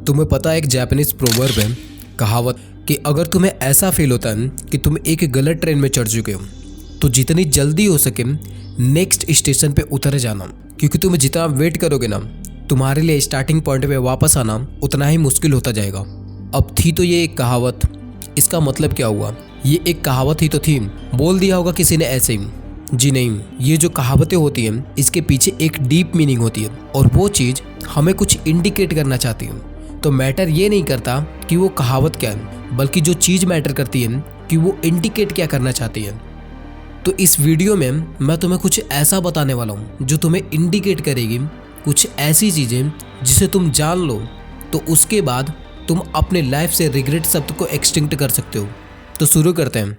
तुम्हें पता है एक जापानीज प्रोवर्ब है, कहावत, कि अगर तुम्हें ऐसा फील होता है कि तुम एक गलत ट्रेन में चढ़ चुके हो तो जितनी जल्दी हो सके नेक्स्ट स्टेशन पे उतर जाना, क्योंकि तुम जितना वेट करोगे ना तुम्हारे लिए स्टार्टिंग पॉइंट पे वापस आना उतना ही मुश्किल होता जाएगा। अब थी तो ये एक कहावत, इसका मतलब क्या हुआ? ये एक कहावत ही तो थी, बोल दिया होगा किसी ने ऐसे ही। जी नहीं, ये जो कहावतें होती हैं इसके पीछे एक डीप मीनिंग होती है और वो चीज़ हमें कुछ इंडिकेट करना चाहती है। तो मैटर ये नहीं करता कि वो कहावत क्या है, बल्कि जो चीज़ मैटर करती है कि वो इंडिकेट क्या करना चाहती है। तो इस वीडियो में मैं तुम्हें कुछ ऐसा बताने वाला हूँ जो तुम्हें इंडिकेट करेगी कुछ ऐसी चीज़ें जिसे तुम जान लो तो उसके बाद तुम अपने लाइफ से रिग्रेट शब्द को एक्सटिंक्ट कर सकते हो। तो शुरू करते हैं।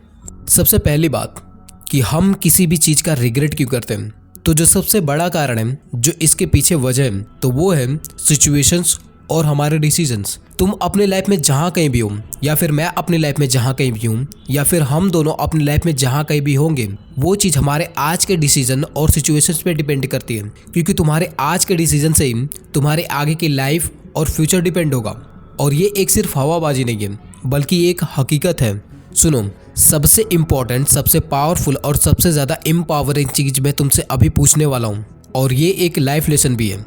सबसे पहली बात कि हम किसी भी चीज़ का रिग्रेट क्यों करते हैं, तो जो सबसे बड़ा कारण है जो इसके पीछे वजह है तो वो है सिचुएशंस और हमारे डिसीजंस। तुम अपने लाइफ में जहाँ कहीं भी हो, या फिर मैं अपनी लाइफ में जहाँ कहीं भी हूँ, या फिर हम दोनों अपनी लाइफ में जहाँ कहीं भी होंगे, वो चीज़ हमारे आज के डिसीजन और सिचुएशंस पे डिपेंड करती है, क्योंकि तुम्हारे आज के डिसीजन से ही तुम्हारे आगे की लाइफ और फ्यूचर डिपेंड होगा। और ये एक सिर्फ हवाबाजी नहीं है बल्कि एक हकीकत है। सुनो, सबसे इम्पॉर्टेंट, सबसे पावरफुल और सबसे ज़्यादा एम्पावरिंग चीज़ मैं तुमसे अभी पूछने वाला हूँ, और ये एक लाइफ लेसन भी है।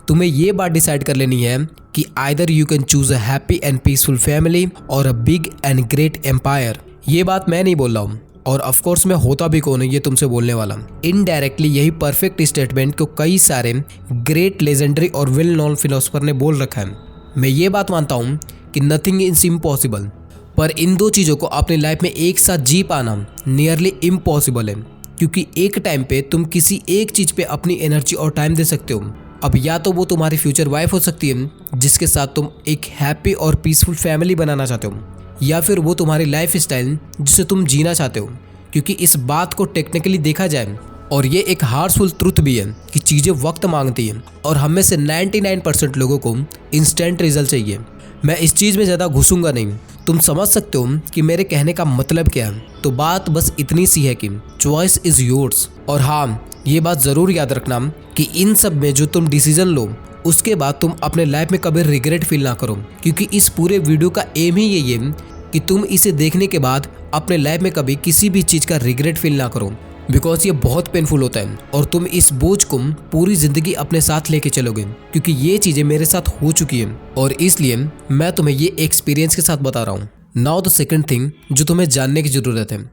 तुम्हें ये बात डिसाइड कर लेनी है कि either you can choose a happy and peaceful family और a big and great empire. ये बात मैं नहीं बोल रहा हूँ, और ऑफ कोर्स मैं होता भी कौन है ये तुमसे बोलने वाला। इनडायरेक्टली यही परफेक्ट स्टेटमेंट को कई सारे ग्रेट, लेजेंडरी और वेल नोन फिलोसोफर ने बोल रखा है। मैं ये बात मानता हूँ कि नथिंग इज इम्पॉसिबल, पर इन दो चीज़ों को अपनी लाइफ में एक साथ जी पाना नियरली इम्पॉसिबल है, क्योंकि एक टाइम पे तुम किसी एक चीज़ पे अपनी एनर्जी और टाइम दे सकते हो। अब या तो वो तुम्हारी फ्यूचर वाइफ हो सकती है जिसके साथ तुम एक हैप्पी और पीसफुल फैमिली बनाना चाहते हो, या फिर वो तुम्हारी लाइफ स्टाइल जिसे तुम जीना चाहते हो। क्योंकि इस बात को टेक्निकली देखा जाए, और ये एक हार्शफुल ट्रुथ भी है कि चीज़ें वक्त मांगती हैं, और हम में से 99% लोगों को इंस्टेंट रिजल्ट चाहिए। मैं इस चीज़ में ज़्यादा घुसूंगा नहीं, तुम समझ सकते हो कि मेरे कहने का मतलब क्या है। तो बात बस इतनी सी है कि चॉइस इज़ योर्स। और हाँ, ये बात ज़रूर याद रखना कि इन सब में जो तुम डिसीजन लो उसके बाद तुम अपने लाइफ में कभी रिग्रेट फील ना करो, क्योंकि इस पूरे वीडियो का एम ही यही है कि तुम इसे देखने के बाद अपने लाइफ में कभी किसी भी चीज़ का रिग्रेट फील ना करो, बिकॉज ये बहुत पेनफुल होता है और तुम इस बोझ को पूरी ज़िंदगी अपने साथ लेके चलोगे, क्योंकि ये चीज़ें मेरे साथ हो चुकी हैं और इसलिए मैं तुम्हें ये एक्सपीरियंस के साथ बता रहा हूँ। नाउ द सेकंड थिंग जो तुम्हें जानने की ज़रूरत है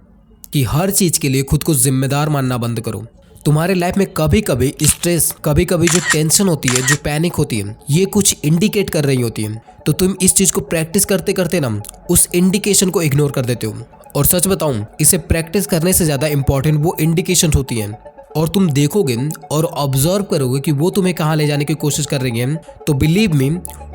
कि हर चीज़ के लिए खुद को जिम्मेदार मानना बंद करो। तुम्हारे लाइफ में कभी कभी स्ट्रेस, कभी कभी जो टेंशन होती है, जो पैनिक होती है, ये कुछ इंडिकेट कर रही होती है। तो तुम इस चीज़ को प्रैक्टिस करते करते ना उस इंडिकेशन को इग्नोर कर देते हो। और सच बताऊं, इसे प्रैक्टिस करने से ज़्यादा इंपॉर्टेंट वो इंडिकेशन होती हैं। और तुम देखोगे और ऑब्जर्व करोगे कि वो तुम्हें कहाँ ले जाने की कोशिश कर रही हैं, तो बिलीव मी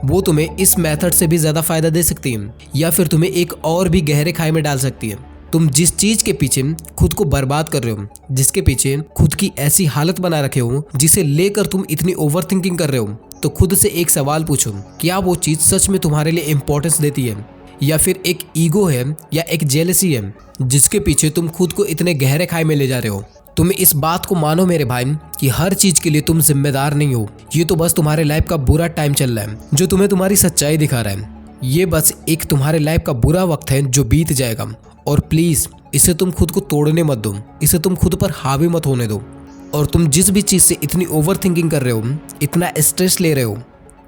वो तुम्हें इस मेथड से भी ज़्यादा फायदा दे सकती हैं, या फिर तुम्हें एक और भी गहरे खाई में डाल सकती है। तुम जिस चीज़ के पीछे खुद को बर्बाद कर रहे हो, जिसके पीछे खुद की ऐसी हालत बना रखे हो जिसे लेकर तुम इतनी ओवर थिंकिंग कर रहे हो, तो खुद से एक सवाल पूछो, क्या वो चीज़ सच में तुम्हारे लिए इंपॉर्टेंस देती है, या फिर एक ईगो है या एक जेलसी है जिसके पीछे तुम खुद को इतने गहरे खाई में ले जा रहे हो। तुम इस बात को मानो मेरे भाई कि हर चीज़ के लिए तुम जिम्मेदार नहीं हो। ये तो बस तुम्हारे लाइफ का बुरा टाइम चल रहा है जो तुम्हें तुम्हारी सच्चाई दिखा रहा है। ये बस एक तुम्हारे लाइफ का बुरा वक्त है जो बीत जाएगा, और प्लीज़ इसे तुम खुद को तोड़ने मत दो, इसे तुम खुद पर हावी मत होने दो। और तुम जिस भी चीज़ से इतनी ओवर थिंकिंग कर रहे हो, इतना स्ट्रेस ले रहे हो,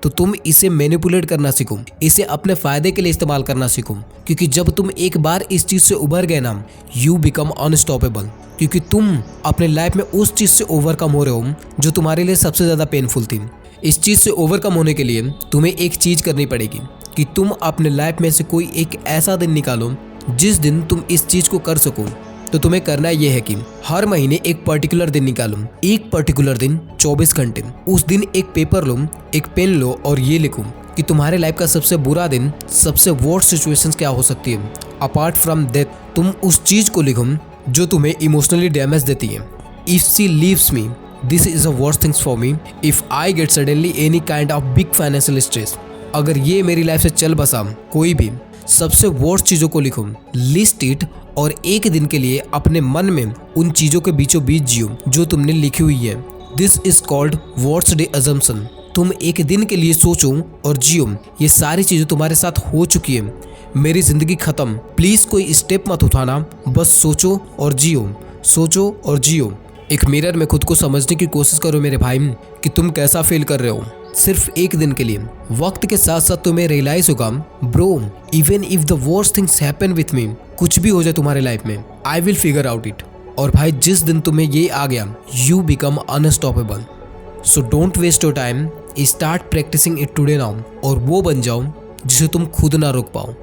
तो तुम इसे मैनिपुलेट करना सीखो, इसे अपने फ़ायदे के लिए इस्तेमाल करना सीखो। क्योंकि जब तुम एक बार इस चीज़ से उभर गए ना, यू बिकम अनस्टॉपेबल, क्योंकि तुम अपने लाइफ में उस चीज़ से ओवरकम हो रहे हो जो तुम्हारे लिए सबसे ज़्यादा पेनफुल थी। इस चीज़ से ओवरकम होने के लिए तुम्हें एक चीज़ करनी पड़ेगी कि तुम अपने लाइफ में से कोई एक ऐसा दिन निकालो जिस दिन तुम इस चीज़ को कर सको। तो तुम्हें करना यह है कि हर महीने एक पर्टिकुलर दिन निकालो, एक पर्टिकुलर दिन 24 घंटे। उस दिन एक पेपर लो, एक पेन लो और ये लिखो कि तुम्हारे लाइफ का सबसे बुरा दिन, सबसे वर्स्ट सिचुएशंस क्या हो सकती है अपार्ट फ्रॉम डेथ। तुम उस चीज़ को लिखो जो तुम्हें इमोशनली डैमेज देती है। If she leaves me, this is a worst things for me. If I get suddenly any kind of big financial stress, अगर ये मेरी लाइफ से चल बसा कोई भी सबसे वर्स्ट चीज़ों को लिखो, लिस्ट इट, और एक दिन के लिए अपने मन में उन चीज़ों के बीचों बीच जियो जो तुमने लिखी हुई है। This is called worst day assumption. तुम एक दिन के लिए सोचो और जियो। ये सारी चीजें तुम्हारे साथ हो चुकी है। मेरी जिंदगी खत्म, प्लीज कोई स्टेप मत उठाना, बस सोचो और जियो, सोचो और जियो। एक मिरर में खुद को समझने की कोशिश करो मेरे भाई कि तुम कैसा फील कर रहे हो। सिर्फ एक दिन के लिए। वक्त के साथ साथ तुम्हें रियलाइज होगा bro, even if the worst things happen with me, कुछ भी हो जाए तुम्हारे लाइफ में, I will figure out it. और भाई जिस दिन तुम्हें ये आ गया, you become unstoppable. So don't waste your time, start practising it today now. और वो बन जाओ जिसे तुम खुद ना रोक पाओ।